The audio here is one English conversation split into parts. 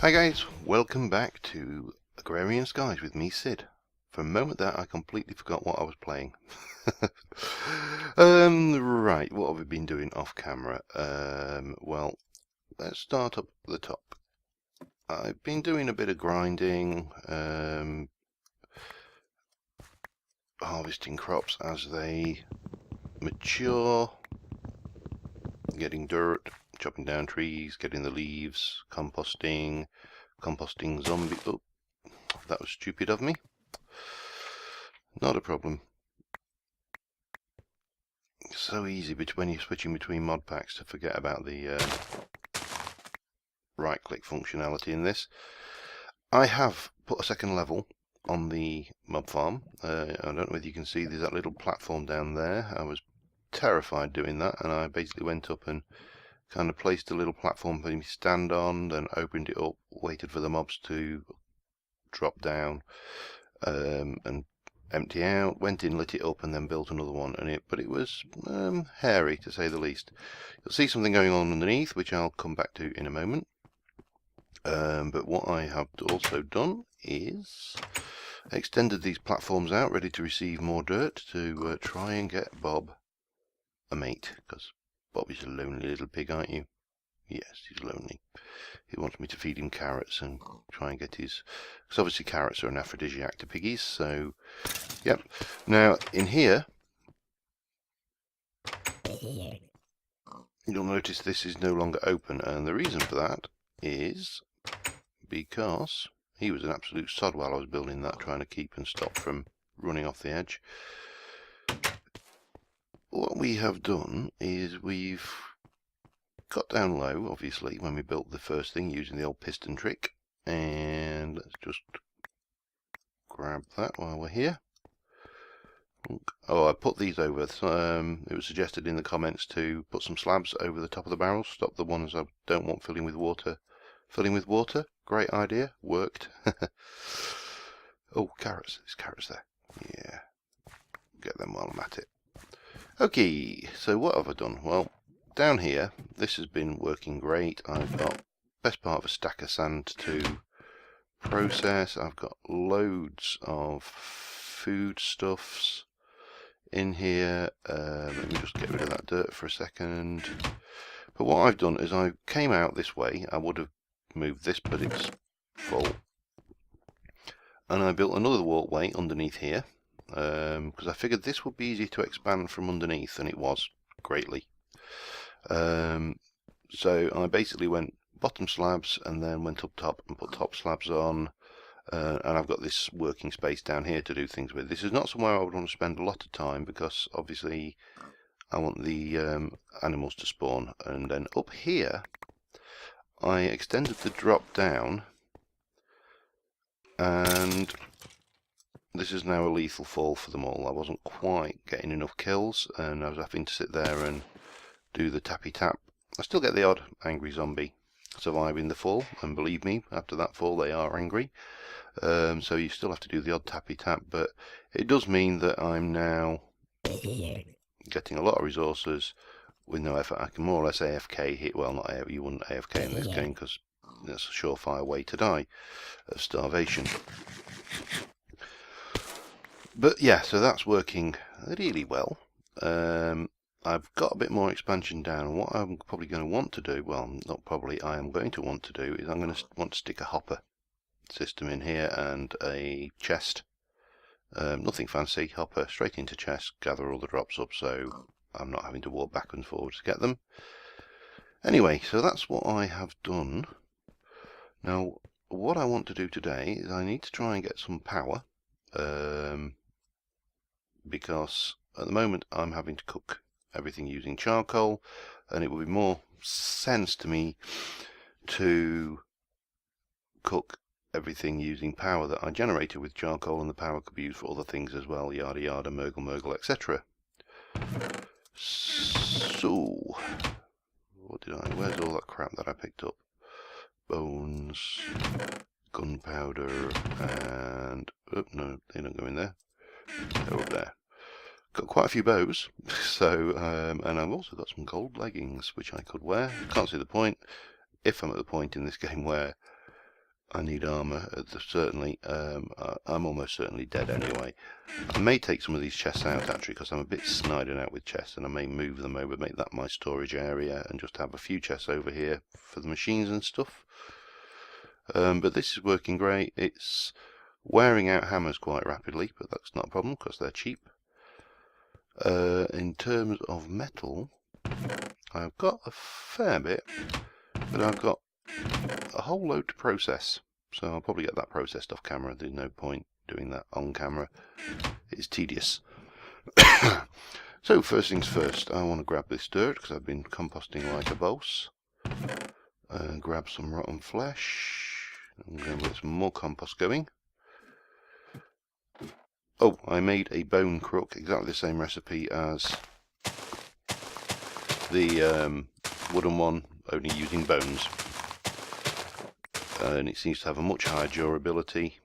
Hi guys, welcome back to Agrarian Skies with me, Sid. For a moment there I completely forgot what I was playing. Right, what have we been doing off camera? Well, let's start up at the top. I've been doing a bit of grinding, harvesting crops as they mature, getting dirt, chopping down trees, getting the leaves, composting zombie... Oh, that was stupid of me. Not a problem. It's so easy when you're switching between mod packs to forget about the right-click functionality in this. I have put a second level on the mob farm. I don't know whether you can see there's that little platform down there. I was terrified doing that, and I basically went up and kind of placed a little platform for me to stand on, then opened it up, waited for the mobs to drop down and empty out, went in, lit it up, and then built another one. But it was hairy, to say the least. You'll see something going on underneath, which I'll come back to in a moment. But what I have also done is extended these platforms out, ready to receive more dirt, to try and get Bob a mate, because Bob is a lonely little pig, aren't you? Yes, he's lonely. He wants me to feed him carrots and try and get his... Because obviously carrots are an aphrodisiac to piggies, so... Yep. Now, in here... You'll notice this is no longer open, and the reason for that is because he was an absolute sod while I was building that, trying to keep and stop from running off the edge. What we have done is we've got down low, obviously, when we built the first thing using the old piston trick, and let's just grab that while we're here. Oh, I put these over. It was suggested in the comments to put some slabs over the top of the barrels, stop the ones I don't want filling with water. Great idea, worked. Oh, carrots, there's carrots there. Yeah, get them while I'm at it. Okay, so what have I done? Well, down here, this has been working great. I've got best part of a stack of sand to process. I've got loads of foodstuffs in here. Let me just get rid of that dirt for a second. But what I've done is I came out this way. I would have moved this, but it's full. And I built another walkway underneath here, because I figured this would be easy to expand from underneath, and it was greatly. So I basically went bottom slabs and then went up top and put top slabs on, and I've got this working space down here to do things with. This is not somewhere I would want to spend a lot of time, because obviously I want the animals to spawn. And then up here I extended the drop down, and this is now a lethal fall for them all. I wasn't quite getting enough kills, and I was having to sit there and do the tappy tap. I still get the odd angry zombie surviving the fall, and believe me, after that fall they are angry. So you still have to do the odd tappy tap, but it does mean that I'm now getting a lot of resources with no effort. I can more or less AFK hit. Well, not AFK, you wouldn't AFK in this game, because that's a surefire way to die of starvation. But yeah, so that's working really well. I've got a bit more expansion down, and what I'm probably going to want to do, well, not probably, I am going to want to do, is I'm going to want to stick a hopper system in here and a chest. Nothing fancy, hopper, straight into chest, gather all the drops up, so I'm not having to walk back and forwards to get them. Anyway, so that's what I have done. Now, what I want to do today is I need to try and get some power, because at the moment I'm having to cook everything using charcoal, and it would be more sense to me to cook everything using power that I generated with charcoal, and the power could be used for other things as well, yada yada, mergle, etc. So, where's all that crap that I picked up? Bones, gunpowder, and, oh no, they don't go in there, they're up there. Got quite a few bows, so and I've also got some gold leggings which I could wear. Can't see the point, if I'm at the point in this game where I need armour, certainly. I'm almost certainly dead anyway. I may take some of these chests out actually, because I'm a bit sniding out with chests, and I may move them over, make that my storage area, and just have a few chests over here for the machines and stuff. But this is working great. It's wearing out hammers quite rapidly, but that's not a problem because they're cheap. In terms of metal, I've got a fair bit, but I've got a whole load to process, so I'll probably get that processed off camera. There's no point doing that on camera, it's tedious. So first things first, I want to grab this dirt because I've been composting like a boss. Grab some rotten flesh. I'm going to get some more compost going. Oh, I made a bone crook, exactly the same recipe as the wooden one, only using bones. And it seems to have a much higher durability.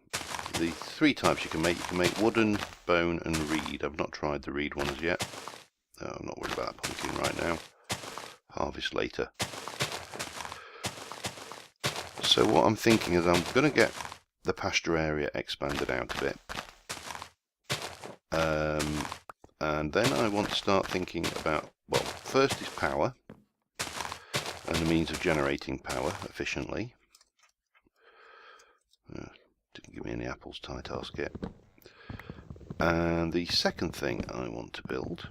The three types you can make wooden, bone and reed. I've not tried the reed one as yet. No, I'm not worried about that pumpkin right now. Harvest later. So what I'm thinking is I'm going to get the pasture area expanded out a bit. And then I want to start thinking about, well, first is power and the means of generating power efficiently. Didn't give me any apples, tie task yet. And the second thing I want to build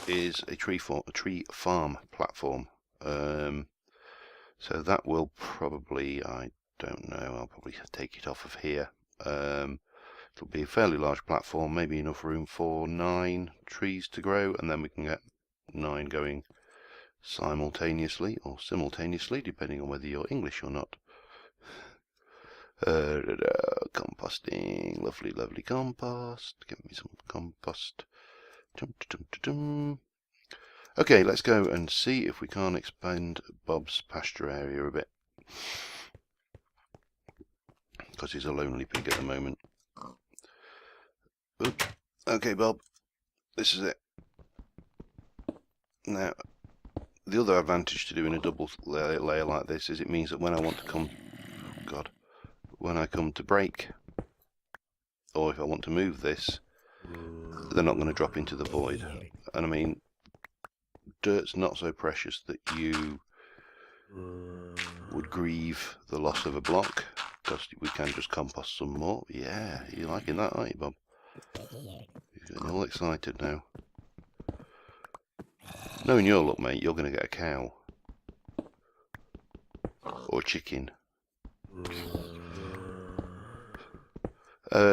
is a tree farm platform. So that will probably, I don't know, I'll probably take it off of here. It'll be a fairly large platform, maybe enough room for 9 trees to grow, and then we can get 9 going simultaneously, or simultaneously, depending on whether you're English or not. Composting, lovely, lovely compost. Give me some compost. Okay, let's go and see if we can't expand Bob's pasture area a bit, because he's a lonely pig at the moment. Oops. Okay, Bob, this is it. Now, the other advantage to doing a double layer like this is it means that when I want to come, when I come to break, or if I want to move this, they're not going to drop into the void. And I mean, dirt's not so precious that you would grieve the loss of a block, because we can just compost some more. Yeah, you're liking that, aren't you, Bob? You're getting all excited now. Knowing your luck, mate, you're going to get a cow. Or a chicken.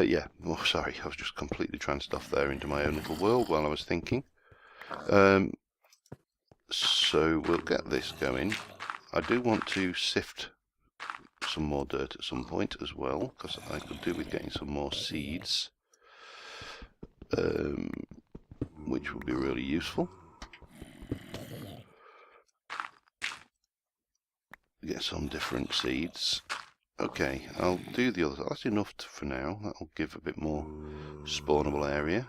Yeah, oh sorry, I was just completely tranced off there into my own little world while I was thinking. So we'll get this going. I do want to sift some more dirt at some point as well, because I could do with getting some more seeds, which will be really useful. Get some different seeds. Okay, I'll do the other. That's enough for now. That'll give a bit more spawnable area.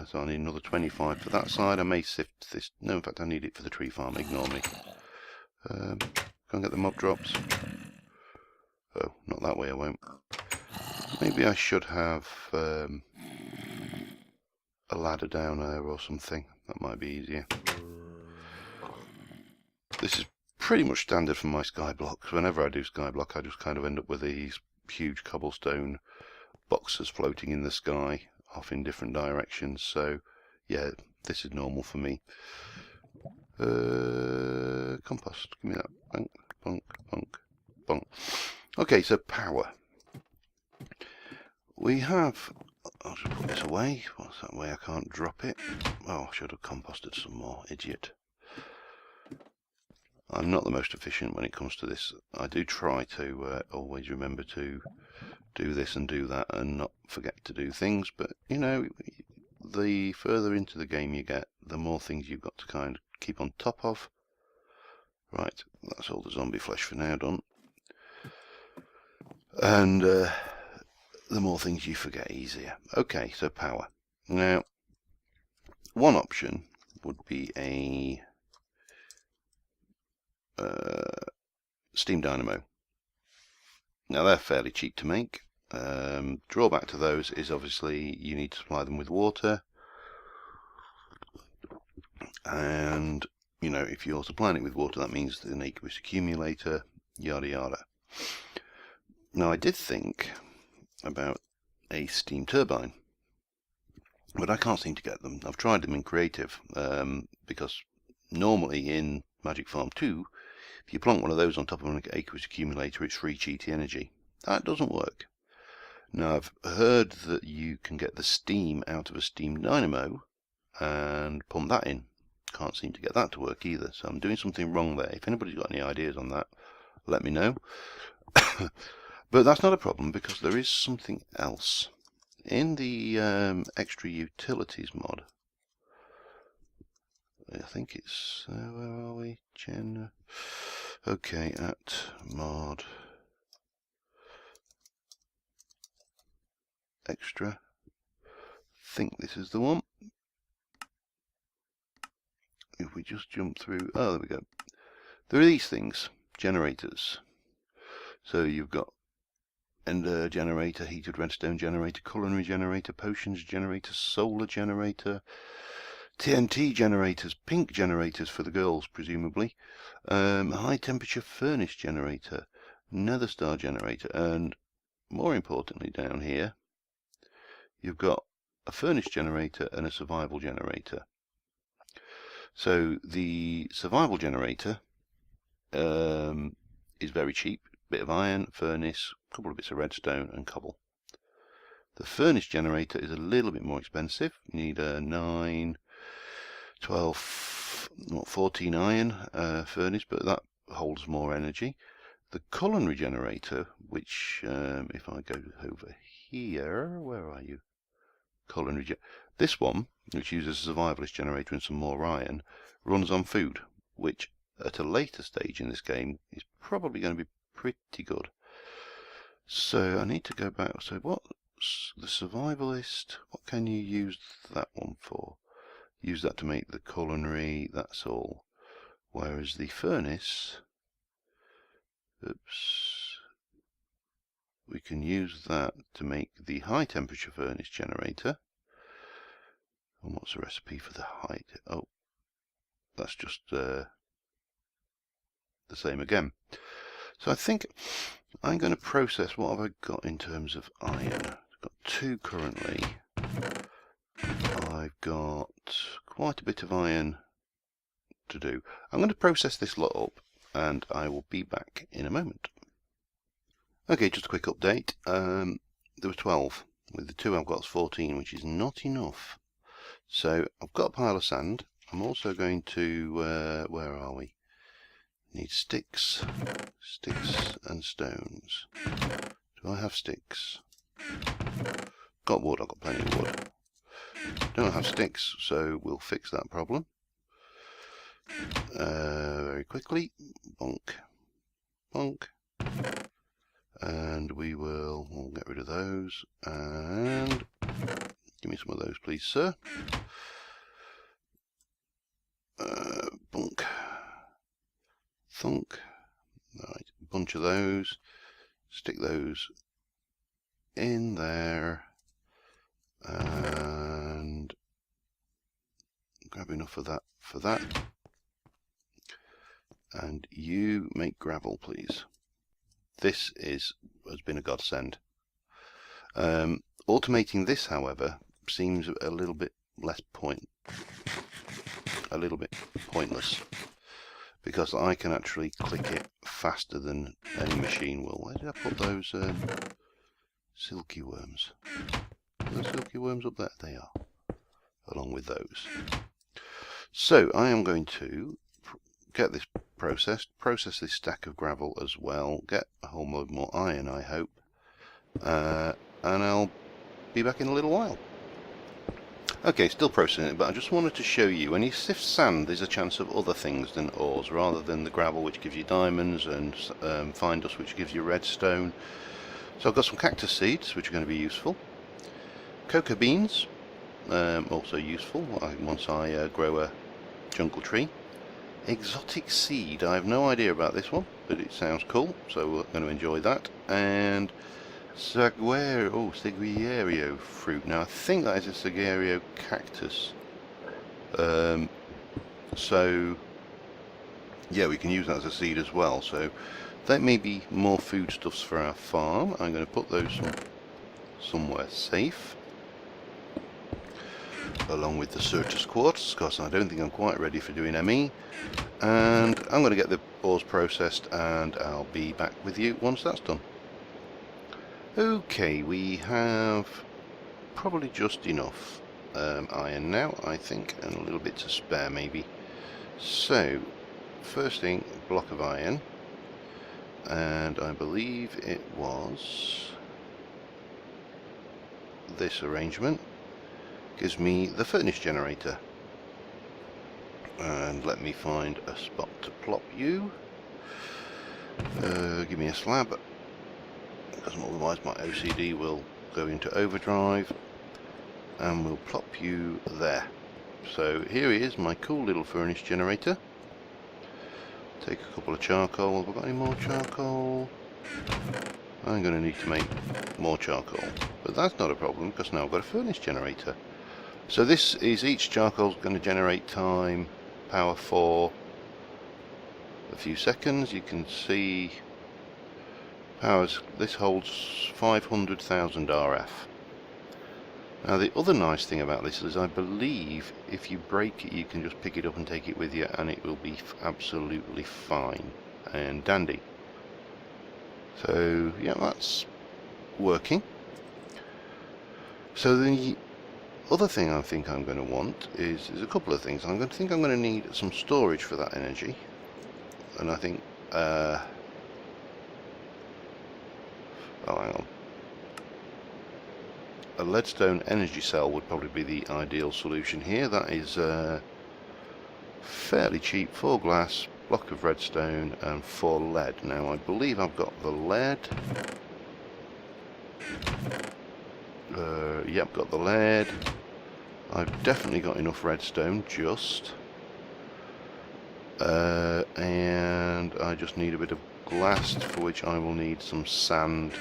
So I need another 25 for that side. I may sift this. No, in fact, I need it for the tree farm. Ignore me. Go and get the mob drops. Oh, not that way, I won't. Maybe I should have a ladder down there or something. That might be easier. This is pretty much standard for my skyblocks. Whenever I do skyblock, I just kind of end up with these huge cobblestone boxes floating in the sky off in different directions. So yeah, this is normal for me. Compost, give me that. Bonk, bonk, bonk, bonk. Okay, so power. We have, I'll just put this away. What's that way I can't drop it? Oh, I should have composted some more, idiot. I'm not the most efficient when it comes to this. I do try to always remember to do this and do that and not forget to do things, but you know, the further into the game you get, the more things you've got to kind of keep on top of. Right, that's all the zombie flesh for now done. And the more things you forget, easier. Okay, so power. Now, one option would be a steam dynamo. Now they're fairly cheap to make. Drawback to those is obviously you need to supply them with water, and you know, if you're supplying it with water, that means an aqueous accumulator, yada yada. Now I did think about a steam turbine, but I can't seem to get them. I've tried them in creative, because normally in Magic Farm 2, if you plonk one of those on top of an aqueous accumulator, it's free cheaty energy. That doesn't work. Now I've heard that you can get the steam out of a steam dynamo and pump that in. Can't seem to get that to work either, so I'm doing something wrong there. If anybody's got any ideas on that, let me know. But that's not a problem, because there is something else. In the extra utilities mod, I think it's, where are we? Okay, at mod extra, think this is the one. If we just jump through, oh, there we go. There are these things, generators. So you've got ender generator, heated redstone generator, culinary generator, potions generator, solar generator, TNT generators, pink generators for the girls presumably, high temperature furnace generator, nether star generator, and more importantly down here you've got a furnace generator and a survival generator. So the survival generator is very cheap. Bit of iron, furnace, a couple of bits of redstone and cobble. The furnace generator is a little bit more expensive. You need a 9, 12, 14 iron furnace, but that holds more energy. The culinary generator, which if I go over here, where are you? Culinary this one, which uses a survivalist generator and some more iron, runs on food, which at a later stage in this game is probably going to be pretty good. So I need to go back. So what's the survivalist? What can you use that one for? Use that to make the culinary, that's all. Whereas the furnace, oops, we can use that to make the high temperature furnace generator. And what's the recipe for the high? Oh, that's just the same again. So I think I'm going to process, what have I got in terms of iron? I've got 2 currently. I've got quite a bit of iron to do. I'm going to process this lot up and I will be back in a moment. Okay, just a quick update. There was 12. With the 2 I've got 14, which is not enough. So I've got a pile of sand. I'm also going to, where are we? Need sticks and stones. Do I have sticks? Got wood, I've got plenty of wood. Don't have sticks, so we'll fix that problem. Very quickly. Bonk. Bonk. And we'll get rid of those. And give me some of those, please, sir. Bonk. Thunk. Right, a bunch of those. Stick those in there. And grab enough of that for that. And you make gravel, please. This has been a godsend. Automating this, however, seems a little bit pointless, because I can actually click it faster than any machine will. Where did I put those silky worms? Are those silky worms up there? They are, along with those. So I am going to get this processed, process this stack of gravel as well, get a whole load more iron, I hope, and I'll be back in a little while. Okay, still processing it, but I just wanted to show you, when you sift sand, there's a chance of other things than ores, rather than the gravel, which gives you diamonds, and fine dust, which gives you redstone. So I've got some cactus seeds, which are going to be useful. Cocoa beans, also useful once I grow a jungle tree. Exotic seed, I have no idea about this one. but it sounds cool, so we're going to enjoy that. And Saguario fruit. Now I think that is a Saguario cactus. So yeah, we can use that as a seed as well. So that may be more foodstuffs for our farm. I'm going to put those somewhere safe, along with the Certus quartz, because I don't think I'm quite ready for doing ME. And I'm going to get the ores processed, and I'll be back with you once that's done. Okay, we have probably just enough iron now, I think, and a little bit to spare maybe. So first thing, block of iron, and I believe it was this arrangement gives me the furnace generator. And let me find a spot to plop you. Give me a slab, because otherwise my OCD will go into overdrive, and we'll plop you there. So here is my cool little furnace generator. Take a couple of charcoal. Have I got any more charcoal? I'm going to need to make more charcoal, but that's not a problem because now I've got a furnace generator. So this is, each charcoal is going to generate power for a few seconds. You can see this holds 500,000 RF. Now the other nice thing about this is I believe if you break it you can just pick it up and take it with you and it will be absolutely fine and dandy. So yeah, that's working. So the other thing I think I'm going to want is a couple of things. I'm going to need some storage for that energy, and I think oh, hang on. A leadstone energy cell would probably be the ideal solution here. That is fairly cheap, 4 glass, block of redstone and 4 lead. Now I believe I've got the lead. Yep, got the lead. I've definitely got enough redstone, and I just need a bit of glass, for which I will need some sand,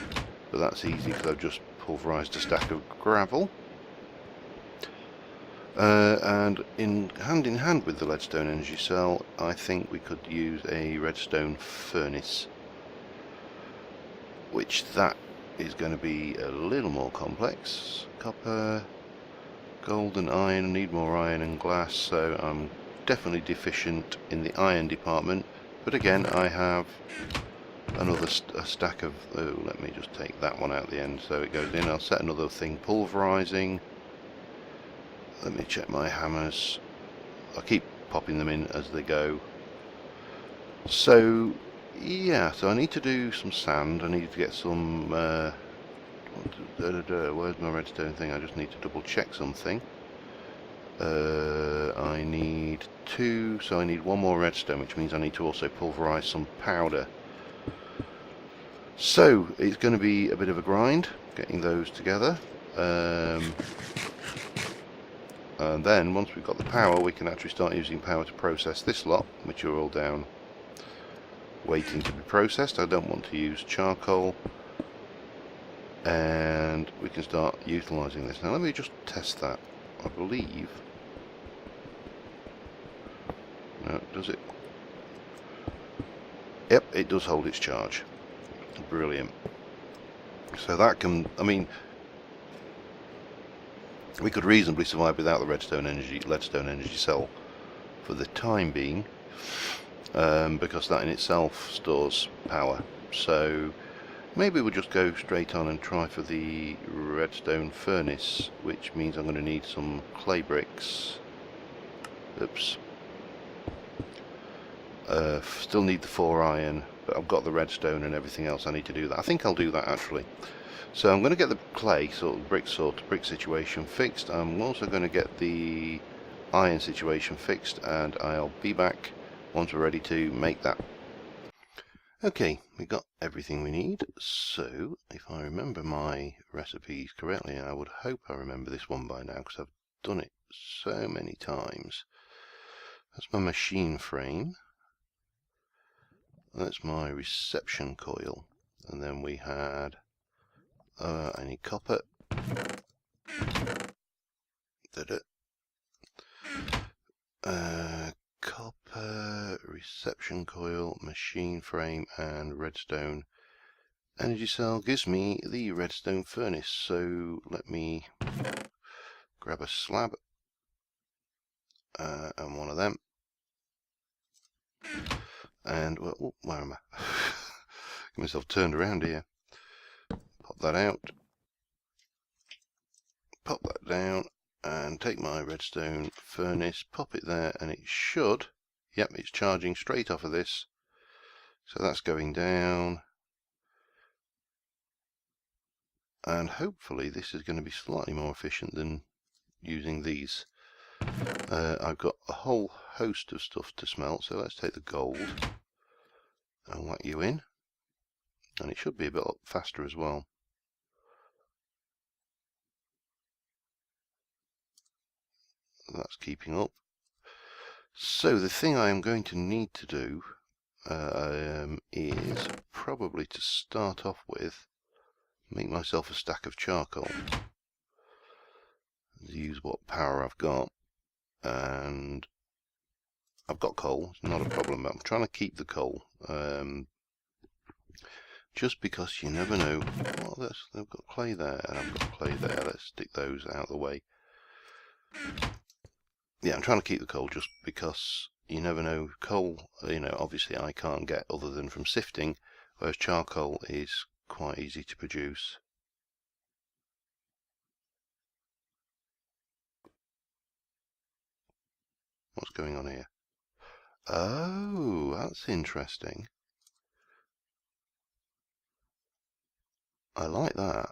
but that's easy because I've just pulverized a stack of gravel. And hand in hand with the leadstone energy cell, I think we could use a redstone furnace, which that is going to be a little more complex. Copper, gold and iron. I need more iron and glass, so I'm definitely deficient in the iron department, but again I have another stack of, oh, let me just take that one out the end so it goes in. I'll set another thing pulverizing. Let me check my hammers. I'll keep popping them in as they go. So yeah, so I need to do some sand. I need to get some where's my redstone thing? I just need to double check something. I need 2, so I need 1 more redstone, which means I need to also pulverize some powder. So it's going to be a bit of a grind getting those together, and then once we've got the power we can actually start using power to process this lot, which are all down waiting to be processed. I don't want to use charcoal, and we can start utilizing this. Now let me just test that. I believe, no, does it? Yep, it does hold its charge. Brilliant. So that can, I mean, we could reasonably survive without the leadstone energy cell for the time being, because that in itself stores power. So maybe we'll just go straight on and try for the redstone furnace, which means I'm going to need some clay bricks. Oops. Still need the 4 iron, but I've got the redstone and everything else. I need to do that. I think I'll do that actually. So I'm going to get the clay brick situation fixed. I'm also going to get the iron situation fixed, and I'll be back once we're ready to make that. Okay, we got everything we need. So if I remember my recipes correctly, I would hope I remember this one by now because I've done it so many times. That's my machine frame. That's my reception coil. And then we had, I need copper. Did it? Copper, reception coil, machine frame, and redstone. Energy cell gives me the redstone furnace. So let me grab a slab and one of them. And, well, oh, where am I? Get myself turned around here. Pop that out. Pop that down. And take my redstone furnace, pop it there, and it should, yep, it's charging straight off of this. So that's going down. And hopefully this is going to be slightly more efficient than using these. I've got a whole host of stuff to smelt, so let's take the gold and whack you in. And it should be a bit faster as well. That's keeping up. So the thing I am going to need to do is probably to start off with make myself a stack of charcoal. Use what power I've got, and I've got coal, it's not a problem, but I'm trying to keep the coal, just because you never know. Well, they've got clay there, and I've got clay there. Let's stick those out of the way. Yeah, I'm trying to keep the coal just because you never know. Coal, you know, obviously I can't get other than from sifting, whereas charcoal is quite easy to produce. What's going on here? Oh, that's interesting. I like that.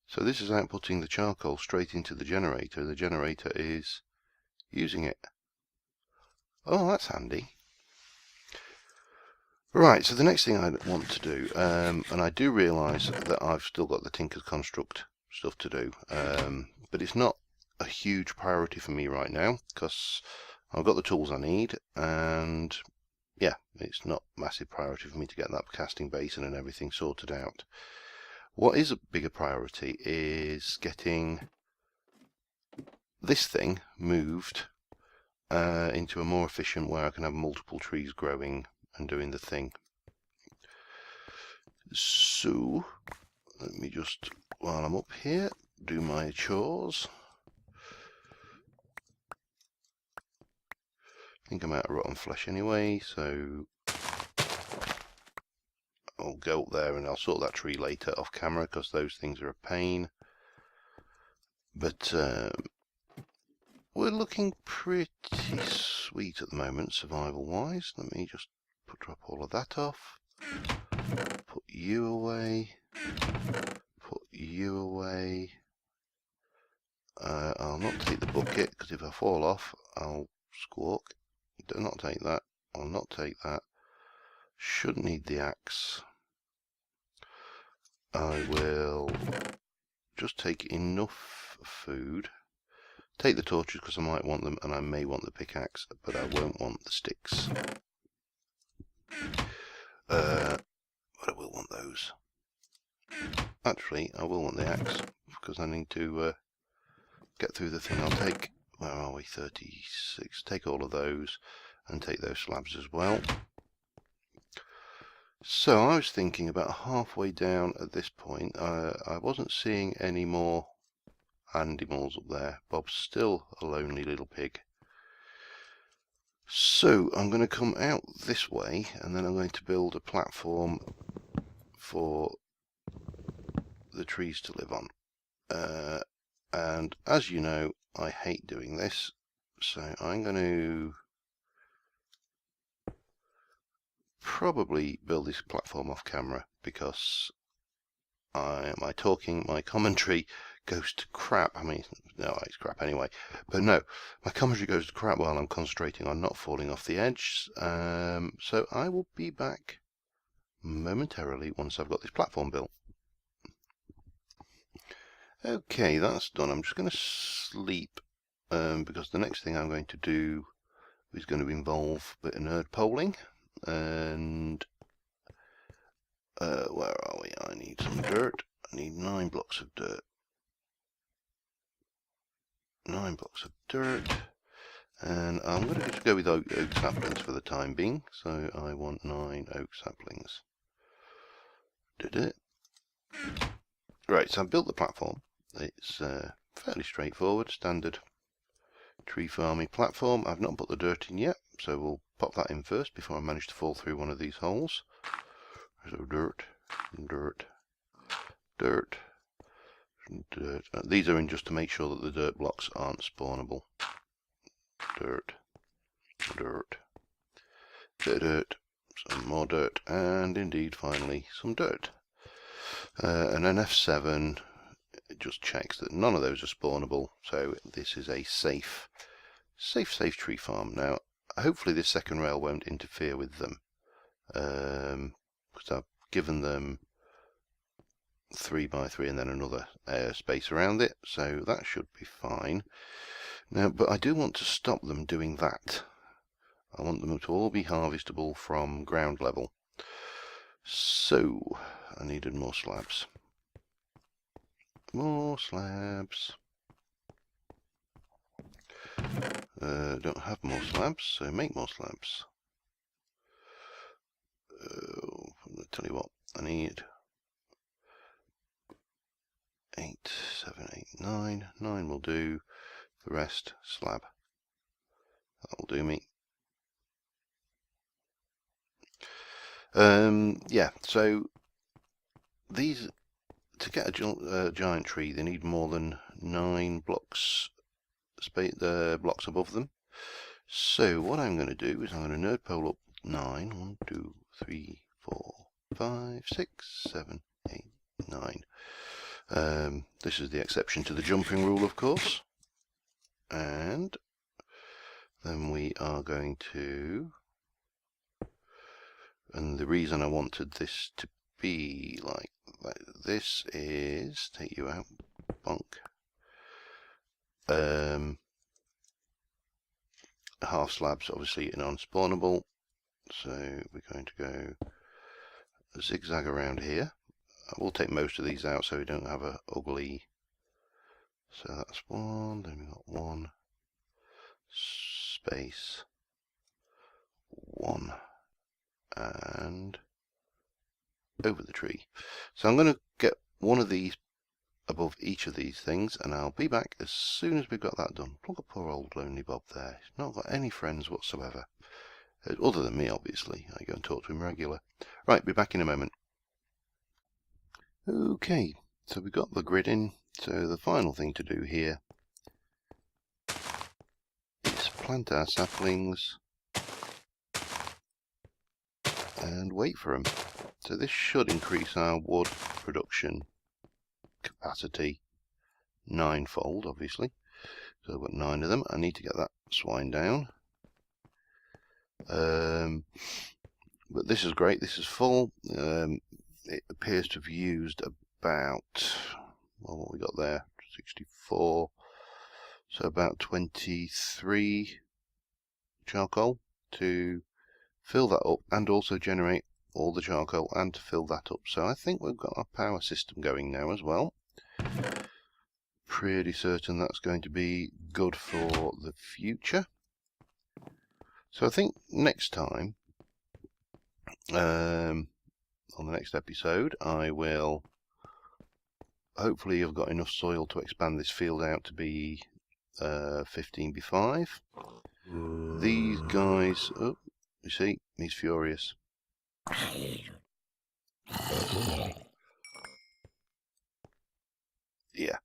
So this is outputting the charcoal straight into the generator. The generator is using it. Oh, that's handy. Right, so the next thing I want to do, and I do realise that I've still got the Tinker's Construct stuff to do, but it's not a huge priority for me right now, because I've got the tools I need, and yeah, it's not a massive priority for me to get that casting basin and everything sorted out. What is a bigger priority is getting this thing moved into a more efficient where I can have multiple trees growing and doing the thing. So let me just, while I'm up here, do my chores. I think I'm out of rotten flesh anyway, so I'll go up there and I'll sort that tree later off camera because those things are a pain. But we're looking pretty sweet at the moment, survival wise. Let me just drop all of that off. Put you away. Put you away. I'll not take the bucket because if I fall off I'll squawk. Do not take that. I'll not take that. Shouldn't need the axe. I will just take enough food. Take the torches because I might want them, and I may want the pickaxe, but I won't want the sticks. But I will want those. Actually, I will want the axe because I need to get through the thing. I'll take, where are we, 36. Take all of those and take those slabs as well. So I was thinking about halfway down at this point, I wasn't seeing any more animals up there. Bob's still a lonely little pig. So I'm going to come out this way and then I'm going to build a platform for the trees to live on. And as you know, I hate doing this. So I'm going to probably build this platform off camera because my commentary goes to crap. I mean, no, it's crap anyway. But no, my commentary goes to crap while I'm concentrating on not falling off the edge. So I will be back momentarily once I've got this platform built. Okay, that's done. I'm just going to sleep because the next thing I'm going to do is going to involve a bit of nerd polling. and where are we? I need some dirt. I need 9 blocks of dirt. 9 blocks of dirt. And I'm going to go with oak saplings for the time being. So I want 9 oak saplings. Did it? Right, so I've built the platform. It's fairly straightforward, standard tree farming platform. I've not put the dirt in yet, so we'll pop that in first before I manage to fall through one of these holes. So dirt, dirt, dirt, dirt. These are in just to make sure that the dirt blocks aren't spawnable. Dirt, dirt, dirt, some more dirt, and indeed finally some dirt. And then F7, it just checks that none of those are spawnable, so this is a safe tree farm. Now, hopefully this second rail won't interfere with them, because I've given them 3 by 3 and then another space around it, so that should be fine. Now, but I do want to stop them doing that. I want them to all be harvestable from ground level. So, I needed more slabs. More slabs. Don't have more slabs, so make more slabs. I'll tell you what, I need 8, 7, 8, 9. 9 will do. The rest, slab. That will do me. Yeah, so these, to get a giant tree, they need more than 9 blocks, blocks above them. So what I'm going to do is I'm going to node pole up 9. 1, 2, 3, 4, 5, 6, 7, 8, 9. This is the exception to the jumping rule, of course. And then we are going to, and the reason I wanted this to be like this is, take you out, bonk. Half slabs obviously non-spawnable, so we're going to go zigzag around here. I will take most of these out so we don't have a ugly. So that's 1, then we've got 1 space 1 and over the tree. So I'm going to get one of these above each of these things, and I'll be back as soon as we've got that done. Look at poor old lonely Bob there. He's not got any friends whatsoever, other than me, obviously. I go and talk to him regular. Right, be back in a moment. Okay, so we've got the grid in. So the final thing to do here is plant our saplings and wait for them. So this should increase our wood production capacity 9-fold, obviously. So I've got 9 of them. I need to get that swine down. But this is great. This is full. It appears to have used about, well, what we got there, 64. So about 23 charcoal to fill that up, and also generate all the charcoal and to fill that up. So I think we've got our power system going now as well. Pretty certain that's going to be good for the future. So I think next time, on the next episode, I will hopefully have got enough soil to expand this field out to be 15×5. These guys, oh, you see, he's furious. Yeah.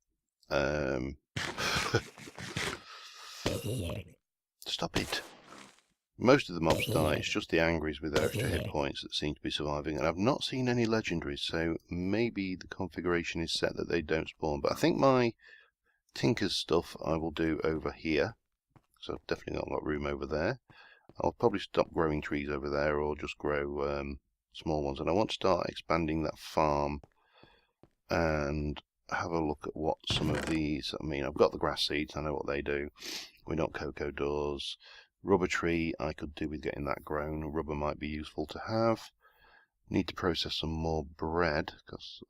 Stop it. Most of the mobs die, it's just the angries with their extra hit points that seem to be surviving, and I've not seen any legendaries, so maybe the configuration is set that they don't spawn. But I think my Tinker's stuff I will do over here, so I've definitely not got room over there. I'll probably stop growing trees over there, or just grow small ones, and I want to start expanding that farm and have a look at what some of these, I mean, I've got the grass seeds, I know what they do. We want cocoa doors, Rubber tree, I could do with getting that grown. Rubber might be useful to have. Need to process some more bread, because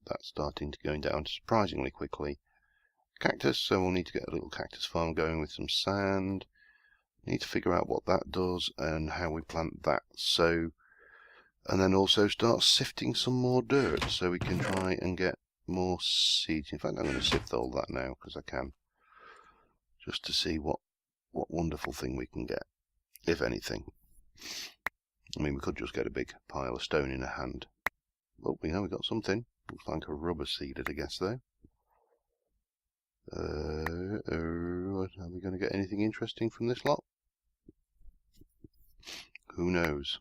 that's starting to go down surprisingly quickly. Cactus, so we'll need to get a little cactus farm going with some sand. Need to figure out what that does and how we plant that. So, and then also start sifting some more dirt so we can try and get more seeds. In fact, I'm going to sift all that now because I can, just to see what wonderful thing we can get, if anything. I mean, we could just get a big pile of stone in a hand. Oh, we know we got something. Looks like a rubber seeded, I guess, though. Are we going to get anything interesting from this lot? Who knows?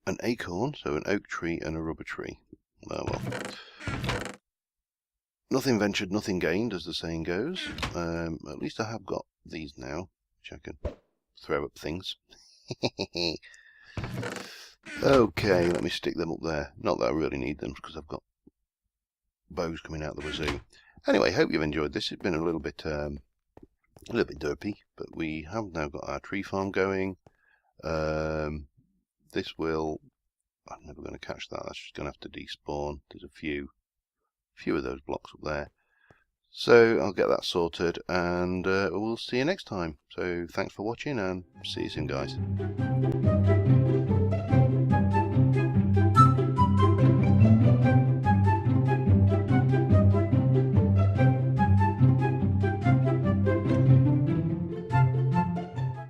An acorn, so an oak tree and a rubber tree. Oh well. Nothing ventured, nothing gained, as the saying goes. At least I have got these now, which I can throw up things. Okay, let me stick them up there. Not that I really need them, because I've got bows coming out the wazoo. Anyway, hope you've enjoyed this. It's been a little bit derpy, but we have now got our tree farm going. This will... I'm never going to catch that. That's just going to have to despawn. There's a few of those blocks up there. So I'll get that sorted, and we'll see you next time. So thanks for watching, and see you soon, guys.